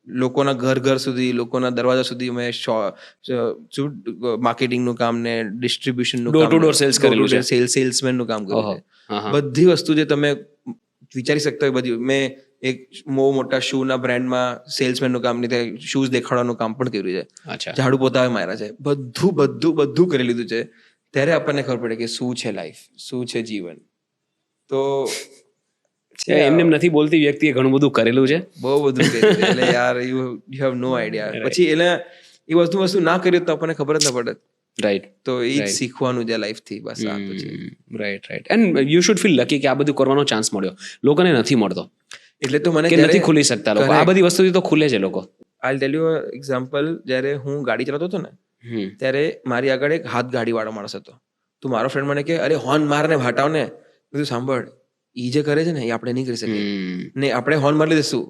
લોકોના ઘર સુધી, લોકોના દરવાજા સુધી મેં માર્કેટિંગનું કામ ને ડિસ્ટ્રીબ્યુશનનું Door to door sales કરેલું છે. સેલ્સમેનનું કામ કર્યું છે. હા. બધી વસ્તુ જે તમે વિચારી શકતા હોય બધી. મેં એક બહુ મોટા શૂના બ્રાન્ડમાં સેલ્સમેનનું કામ નહીં, શૂઝ દેખાડવાનું કામ પણ કર્યું છે. અચ્છા. ઝાડુ પોતા માર્યા છે. બધું કરી લીધું છે. ત્યારે આપણને ખબર પડે કે શું છે લાઈફ, શું છે જીવન. તો એમને એમ નથી બોલતી વ્યક્તિએ ઘણું બધું કરેલું છે. બહુ બધું કર્યું છે. એટલે યાર યુ હેવ નો આઈડિયા. પછી એટલે એ વસ્તુ ના કર્યું તો આપણને ખબર જ ન પડે. રાઈટ. તો એ જ શીખવાનું છે લાઈફથી. બસ આ તો છે. Right. And you should feel lucky કે આ બધું કરવાનો ચાન્સ મળ્યો. લોકોને નથી મળતો, એટલે તો મને કે નથી ખુલી શકતા લોકો. આ બધી વસ્તુથી તો ખુલે છે લોકો. આઈ ટેલ યુ એક્ઝામ્પલ. જ્યારે હું ગાડી ચલાવતો હતો ને, ત્યારે મારી આગળ એક હાથ ગાડી વાળો માણસ હતો. તો મારો ફ્રેન્ડ મને કે અરે હોર્ન માર ને હટાવ ને. બધું સાંભળ, ઈ જે કરે છે ને એ આપણે નહીં કરી શકીએ ને. આપણે હોર્ન મારી દઈશું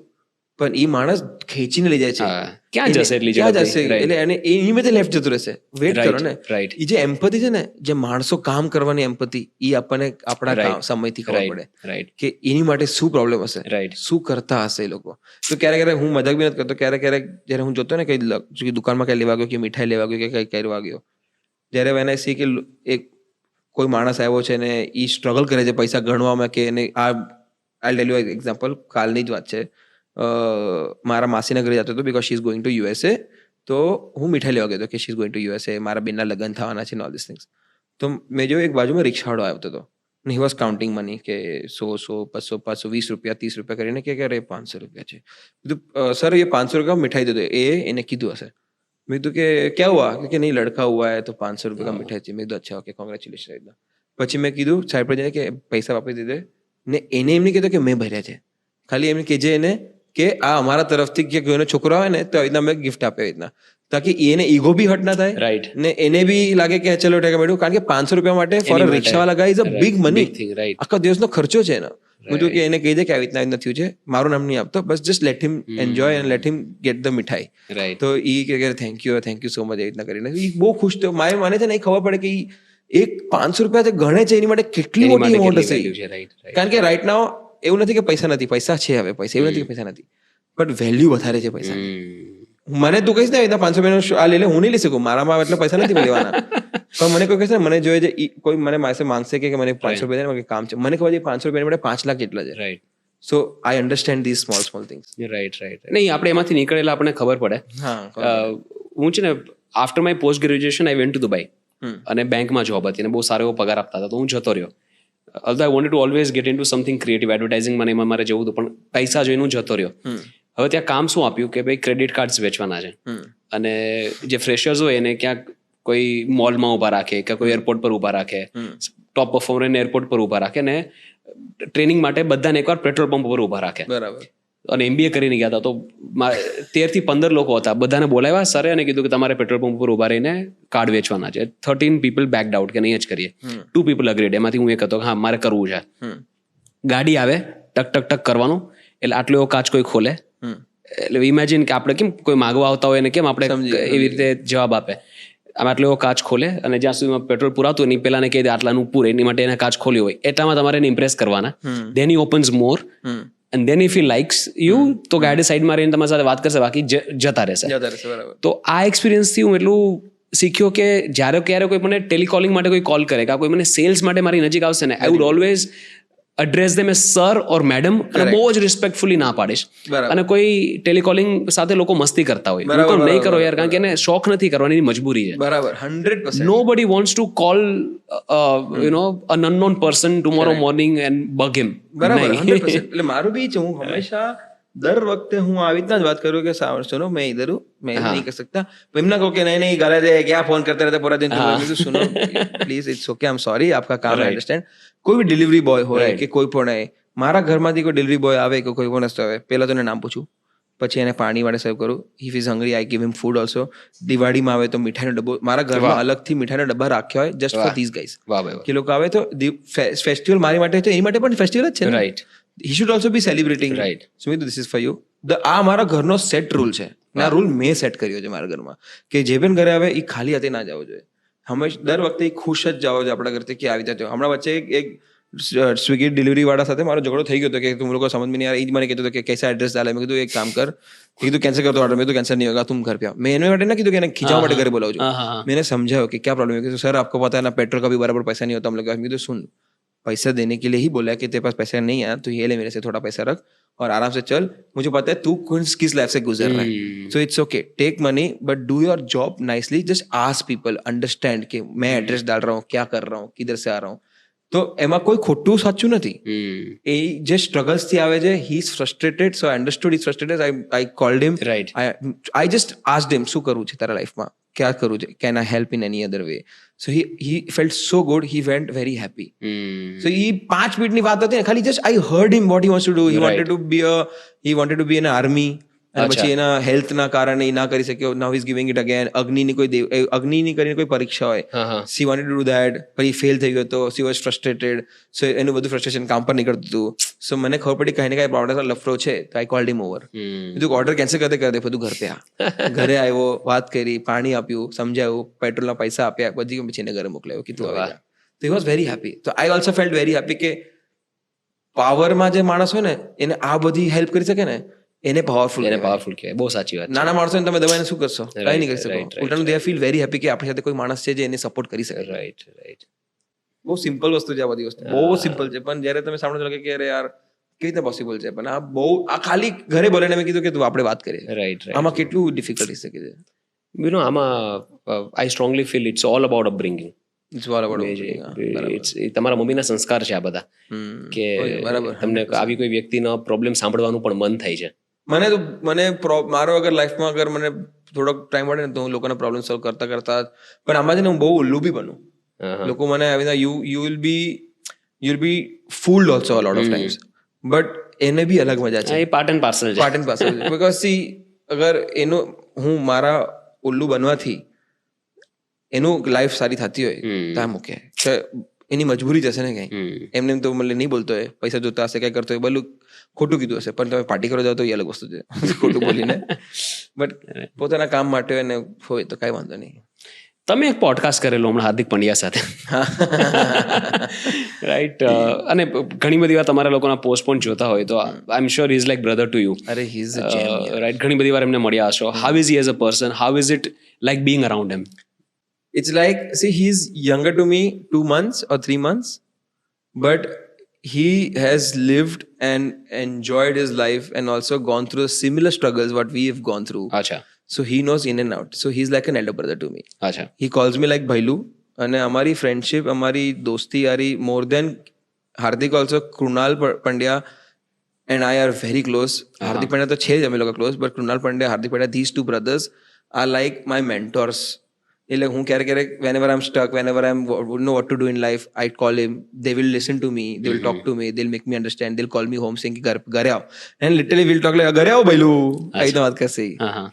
પણ ઈ માણસ ખેંચીને લઈ જાય છે. ક્યાં જશે એટલી ક્યાં જશે? એટલે એને એની મેં લેફ્ટ જતું રહેશે. વેઇટ કરો ને. રાઈટ. ઈ જે એમ્પથી છે ને, જે માણસો કામ કરવાની એમ્પથી, ઈ આપણને આપણા સમયથી ખબર પડે રાઈટ કે એની માટે શું પ્રોબ્લેમ હશે, રાઈટ શું કરતા હશે એ લોકો. તો ક્યારેક હું મજાક બી નથી કરતો. ક્યારેક જયારે હું જોતો ને કઈ દુકાનમાં કઈ લેવા ગયો, કે મીઠાઈ લેવા ગયો, કે કઈ કરવા ગયો, જ્યારે વેન આઈ સી કે એક કોઈ માણસ આવ્યો છે ને ઈ સ્ટ્રગલ કરે છે પૈસા ગણવામાં, કે એને આ આઈ ટેલ યુ એક્ઝામ્પલ, કાલની જ વાત છે. મારા માસીના ઘરે જતો હતો because she is going to USA. તો હું મીઠાઈ લેવા ગયો હતો કે she is going to USA, મારા બેનના લગ્ન થવાના છે ને ઓલ ધીસ થિંગ્સ. તો મેં જો એક બાજુમાં રિક્ષાવાળો આવતો હતો ને હી વોઝ કાઉન્ટિંગ મની, કે 100, 500, 20 રૂપિયા, 30 રૂપિયા કરીને કે અરે 500 રૂપિયા છે. કીધું સર એ 500 રૂપિયા મિઠાઈ દે દો. એને કીધું હશે. મેં કીધું કે ક્યાં હુઆ? કે નહીં લડકા હુઆ હે તો 500 રૂપિયા કા મિઠાઈ चाहिए. મેં કીધું અચ્છા ઓકે કોંગ્રેચ્યુલેશન. પછી મેં કીધું સાઈડ પર જઈને કે પૈસા વાપરી દીધે ને. એને એમ નહીં કીધું કે મેં ભર્યા છે, ખાલી એમને કહેજે એને કે આ અમારા તરફથી કે કોઈનો છોકરો આવે ને તો આવી રીતના મેં ગિફ્ટ આપે આવી રીતના, તાકી એને ઈગો બી હટ ના થાય. રાઈટ. ને એને બી લાગે કે ચલો ટેકા મેળવું. કારણ કે 500 રૂપિયા માટે ફોર અ રિક્ષાવાળા guy is a big money. Right. આખા દિવસનો ખર્ચો છે એનો. બધું કે એને કહી દે કે આવી રીતના થયું છે, મારું નામ નહીં આપતો, બસ just let him enjoy and let him get the mithai. Right. તો ઈ કે થેન્ક યુ સો મચ એવી રીતના કરીને ઈ બહુ ખુશ થયો. મને છે ને એ ખબર પડે કે એક 500 રૂપિયા જે ગણે છે એની માટે કેટલી મોટી અમાઉન્ટ હશે. કારણ કે રાઈટ નાઉ એવું નથી કે પૈસા નથી, પૈસા છે. હવે પૈસા એવું નથી કે પૈસા નથી, બટ વેલ્યુ વધારે છે પૈસા. મને તું કહીશ ને 500 રૂપિયાનો આ લઈ લે, હું નહીં લઈ શકું, મારામાં એટલે પૈસા નથી લેવાના. પણ મને કોઈ કહેશે ને, મને જોઈએ છે કોઈ મને પાસે માંગશે કે મને 500 રૂપિયા કામ છે, મને ખબર છે 500 રૂપિયા માટે 5 લાખ જેટલા છે. Right. So I understand this small things. Right. નહીં, આપણે એમાંથી નીકળેલા આપણને ખબર પડે. હું છે ને after my post graduation I went to Dubai અને બેંકમાં જોબ હતી અને બહુ સારો એવો પગાર આપતા હતા. તો હું જતો રહ્યો. Although I wanted to always get into something creative, advertising મને એમાં મારે જવું હતું, પણ પૈસા જોઈને હું જતો રહ્યો. હવે ત્યાં કામ શું આપ્યું કે ભાઈ ક્રેડિટ કાર્ડ્સ વેચવાના છે અને જે ફ્રેશર્સ હોય એને ક્યાંક કોઈ મોલમાં ઊભા રાખે કે કોઈ એરપોર્ટ પર ઊભા રાખે, ટોપ પરફોર્મરને એરપોર્ટ પર ઊભા રાખે ને ટ્રેનિંગ માટે બધાને એકવાર પેટ્રોલ પંપ પર ઊભા રાખે. બરાબર. અને MBA કરીને ગયા હતા તો 13 થી 15 લોકો હતા. બધાને બોલાવ્યા સરે અને કીધું કે તમારે પેટ્રોલ પંપ પર ઊભા રહીને કાર્ડ વેચવાના છે. 13 પીપલ બેકડ આઉટ કે નહીં જ કરીએ. 2 પીપલ અગ્રીડ. એમાંથી હું એક હતો કે હા મારે કરવું છે. ગાડી આવે ટક ટક ટક કરવાનું, એટલે આટલો એવો કાચ કોઈ ખોલે. એટલે ઇમેજિન કે આપણે કેમ કોઈ માગવા આવતા હોય ને કેમ આપણે એવી રીતે જવાબ આપે. આમ આટલો એવો કાચ ખોલે અને જ્યાં સુધી પેટ્રોલ પુરાતું નહીં પેલાને કહી દે આટલાનું પૂરે, એની માટે એને કાચ ખોલ્યો હોય એટલામાં તમારે એને ઇમ્પ્રેસ કરવાના. Then he opens more and then if he likes you તો ગાડી સાઈડમાં રહીને તમારી સાથે વાત કરશે, બાકી જતા રહેશે. તો આ એક્સપિરિયન્સથી હું એટલું શીખ્યો કે જ્યારે ક્યારે કોઈ મને ટેલિકોલિંગ માટે કોઈ કોલ કરે કે કોઈ મને સેલ્સ માટે મારી નજીક આવશે ને, I would always address them as sir or madam, અને બહુ જ રિસ્પેક્ટફુલી ના પાડીશ. અને કોઈ ટેલિકોલિંગ સાથે લોકો મસ્તી કરતા હોય, હું નહીં કરો યાર, કારણ કે એને શોખ નથી કરવાની, મજબૂરી છે. બરાબર, 100%. Nobody wants to call an unknown person tomorrow morning and bug him. બરાબર, 100%. એટલે મારું બી છે, હું હંમેશા દર વખતે હું આવી રીતના જ વાત કરું કે સુનો મેં ઇધર હું, મેં નહીં કરી सकता. એમ ના કહો કે નહીં નહીં गलत है, क्या फोन करते रहते पूरा दिन. सुनो please, it's okay, I am sorry, आपका काम है, अंडरस्टैंड. કોઈ બી ડિલિવરી બોય હોય કે કોઈ પણ હોય, મારા ઘરમાંથી કોઈ ડિલિવરી બોય આવે કે કોઈ પણ વસ્તુ આવે, પહેલા તો એને નામ પૂછું, પછી એને પાણી માટે સર્વ કરું. If is hungry I give him food also. દિવાળીમાં આવે તો મીઠાઈનો ડબ્બો, મારા ઘરમાં અલગથી મીઠાઈનો ડબ્બા રાખ્યા હોય જસ્ટ ફોર ધીસ ગાઈઝ. કે લોકો આવે તો ફેસ્ટિવલ મારી માટે તો એની માટે પણ ફેસ્ટિવલ જ છે. Right. He should also B celebrating. Right. Sumit, this is for you. આ મારા ઘરનો સેટ રૂલ છે. આ રૂલ મેં સેટ કર્યો છે મારા ઘરમાં કે જે પણ ઘરે આવે એ ખાલી હાથે ના જવો જોઈએ. હંમેશા દર વખતે ખુશ જ જાઓ છો આપણા ઘરથી કે આવી જતો. હમણાં વચ્ચે એક સ્વિગી ડિલિવરી વાળા સાથે મારો ઝઘડો થઈ ગયો હતો કે તું લોકો સમજ में नहीं आ रहा, એ જ મને કહેતો હતો કે कैसा एड्रेस डाला, મેં કીધું એક કામ કર, મેં કીધું કેન્સલ કરતો ઓર્ડર, મેં કીધું કેન્સલ नहीं होगा, तुम घर पे आओ. મેં એને માટે ના કીધું કે એને ખીચાવા માટે ઘરે બોલાવજો, मैंने समझाया कि क्या प्रॉब्लम है, कि सर आपको पता है ना पेट्रोल का भी बराबर पैसा नहीं होता हम लोग. मैंने कहा सुन, पैसा देने के लिए ही बोला है कि तेरे पास पैसा नहीं आया तो ये ले मेरे से थोड़ा पैसा रख और आराम से चल, मुझे पता है तू किस लाइफ से गुजर रहा है, so it's okay, take money but do your job nicely, just ask people, understand कि मैं एड्रेस डाल रहा हूँ, क्या कर रहा हूँ, किधर से आ रहा हूँ. તો એમાં કોઈ ખોટું સાચું નથી, એ જે સ્ટ્રગલ્સ થી આવે છે. He is frustrated, so I understood is frustrated. I called him, right, I just asked him શું કરવું છે તારા લાઈફમાં, क्या करूँ, can I help in any other way. So he felt so good, he went very happy. So ये 5 minute ની વાત હતી ને, ખાલી just I heard him what he wants to do. He wanted to be in army, અને પછી એના હેલ્થના કારણે ના કરી શક્યો. નાઉ ઇઝ ગિવિંગ ઇટ અગેન. અગ્નિની કરીને કોઈ પરીક્ષા હોય, C wanted to do that, પછી ફેલ થઈ ગયો તો સી વોઝ ફ્રસ્ટ્રેટેડ. સો એનું બધું ફ્રસ્ટ્રેશન કામ પર નીકળતું હતું. સો મને ખબર પડી કઈ ને કઈ પ્રોબ્લેમ લફડો છે, તો આઈ કોલ્ડ હિમ ઓવર. કીધું ઓર્ડર કેન્સલ કરતે બધું ઘર પે આ. ઘરે આવ્યો, વાત કરી, પાણી આપ્યું, સમજાવ્યું, પેટ્રોલના પૈસા આપ્યા, બધી પછી એને ઘરે મોકલાયો, કીધું હવે જા. તો હી વોઝ વેરી હેપી. તો I also felt very happy કે પાવરમાં જે માણસ હોય ને એને આ બધી હેલ્પ કરી શકે ને, એને પાવરફુલ કહેવાય. બહુ સાચી વાત. નાના માણસોને તમે દબાઈને શું કરશો, કઈ નહીં કરી શકો. ઉલટાનું દે ફીલ વેરી હેપી કે આપણી સાથે કોઈ માણસ છે જે એને સપોર્ટ કરી શકે. Right, right. બહુ સિમ્પલ વસ્તુ છે આ બધી વસ્તુ, બહુ સિમ્પલ છે. પણ જ્યારે તમે સાંભળો લાગે કે અરે યાર કેવી રીતે પોસિબલ છે, પણ આ બહુ, આ ખાલી ઘરે બોલીને મેં કીધું કે તું આપણે વાત કરીએ. રાઈટ, આમાં કેટલું ડિફિકલ્ટી શકે છે. યુ નો, આમાં I strongly feel it's all about upbringing. તમારા મમ્મીના સંસ્કાર છે આ બધા, કે તમને આવી કોઈ વ્યક્તિનો પ્રોબ્લેમ સાંભળવાનું પણ મન થાય છે. મને મારો અગર લાઈફમાં અગર મને થોડોક ટાઈમ મળે ને તો હું લોકોના પ્રોબ્લેમ સોલ્વ કરતા કરતા, પણ આમાં છે ને હું બહુ ઉલ્લુ બી બનું. લોકો મને આવી you will be fooled also a lot of times, but એને બી અલગ મજા છે. પાર્ટ એન્ડ પાર્સલ છે. બીકોઝ સી, અગર એનું હું મારા ઉલ્લુ બનવાથી એનું લાઈફ સારી થતી હોય તો આમ ઓકે, એની મજબૂરી જશે ને કઈ. એમને તો મને નહીં બોલતો હોય, પૈસા જોતા હશે, કઈ કરતો હોય, બધું ખોટું કીધું હશે, પણ તમે પાર્ટી કરવા જાવ તો એ અલગ વસ્તુ છે, ખોટું બોલીને. બટ પોતાના કામ માટે એને હોય તો કઈ વાંધો નહીં. તમે એક પોડકાસ્ટ કરેલો હમણાં હાર્દિક પંડ્યા સાથે, રાઈટ? અને ઘણી બધી વાર તમારા લોકોના પોસ્ટ પણ જોતા હોય તો I am sure he is like brother to you. અરે હી ઇઝ અ જેમ, રાઈટ? ઘણી બધી વાર એમને મળ્યા હશો. How is he as a person? How is it like being around him? It's like, see, he's younger to me 2 months or 3 months, but he has lived and enjoyed his life and also gone through similar struggles what we have gone through. Acha. So he knows in and out. So he's like an elder brother to me. Acha. He calls me like Bhailu. And हमारी friendship, हमारी दोस्ती यारी, more than Hardik also, Krunal Pandya and I are very close. Hardik Pandya तो 6 हम लोग close, but Krunal Pandya, Hardik Pandya, these two brothers are like my mentors. એટલે હું ક્યારેક whenever I'm stuck, whenever I wouldn't know what to do in life, I'd call him. They will listen to me, they will talk to me, they'll make me understand, they'll call me home saying कि ઘરે આવો, and literally we'll talk like ઘરે આવો ભૈલું, આવી તો વાત કરશે.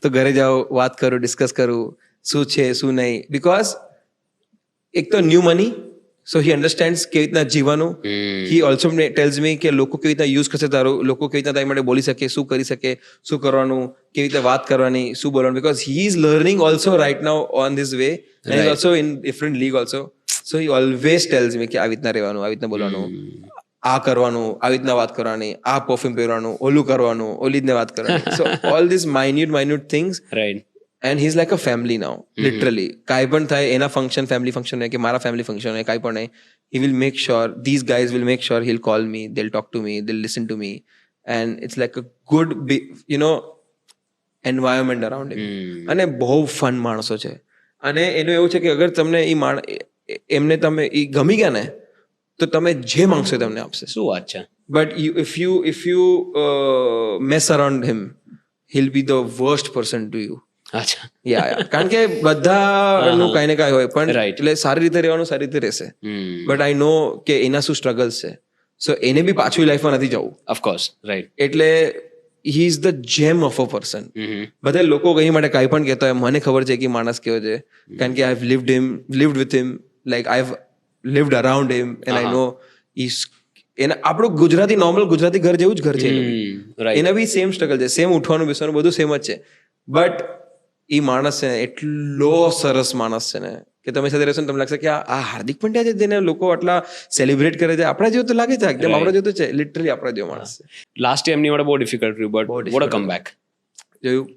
તો ઘરે જાઓ, વાત કરું, ડિસ્કસ કરું શું છે શું નહીં. બીકોઝ એક તો ન્યૂ મની, સો હી અન્ડરસ્ટેન્ડ્સ કેવી રીતના જીવવાનું. હી ઓલ્સો ટેલ્સ મી કે લોકો કેવી રીતના યુઝ કરશે તારું, લોકો કેવી રીતના તારી માટે બોલી શકે, શું કરી શકે, શું કરવાનું, કેવી રીતે વાત કરવાની, શું બોલવાનું. Because he is learning also right now on this way, and is also in different league also. So he always tells me કે આવી રીતના રહેવાનું, આવી રીતના બોલવાનું, આ કરવાનું, આવી રીતના વાત કરવાની, આ પરફ્યુમ પહેરવાનું, ઓલું કરવાનું, ઓલી રીતના વાત કરવાની. સો all this minute things. Right. And he's like a family now, literally. કાંઈ પણ થાય, એના ફંક્શન, ફેમિલી ફંક્શન હોય કે મારા ફેમિલી ફંક્શન હોય, કાંઈ પણ હોય, he will make sure, these guys will make sure he'll call me, they'll talk to me, they'll listen to me, and it's like a good, environment around him. અને બહુ fun માણસો છે. અને એનું એવું છે કે અગર તમને એમને તમે એ ગમી ગયા ને તો તમે જે માંગશો તમને આપશે. શું વાત છે? But if you mess around him, he'll be the worst person to you. અચ્છા. યા કારણ કે બધાનું કાંઈ ને કાંઈ હોય, પણ એટલે સારી રીતે રહેવાનું, સારી રીતે રહેશે. બટ આઈ નો કે એના શું સ્ટ્રગલ્સ છે, સો એને બી પાછું લાઈફમાં નથી જવું. Of course, right. એટલે હી ઇઝ ધ જેમ ઓફ અ પર્સન. બધા લોકો કઈ માટે કાંઈ પણ કહેતા હોય, મને ખબર છે કે માણસ કેવો છે, કારણ કે I have lived with him, like I have lived around him, and I know he's એના આપણું ગુજરાતી નોર્મલ ગુજરાતી ઘર જેવું જ ઘર છે. એના બી સેમ સ્ટ્રગલ છે, સેમ ઉઠવાનું બેસવાનું બધું સેમ જ છે. બટ એ માણસ છે ને એટલો સરસ માણસ છે ને, કે તમે સાથે રહેશો ને તમને લાગશે કે આ હાર્દિક પંડ્યા છે જેને લોકો આટલા સેલિબ્રેટ કરે છે, આપણા જેવું તો લાગે છે એકદમ, આપણા જેવું તો છે લિટરલી આપણા જેવો માણસ છે. લાસ્ટ યર એમની માટે બહુ ડિફિકલ્ટ રહ્યું, but what a comeback. જોયું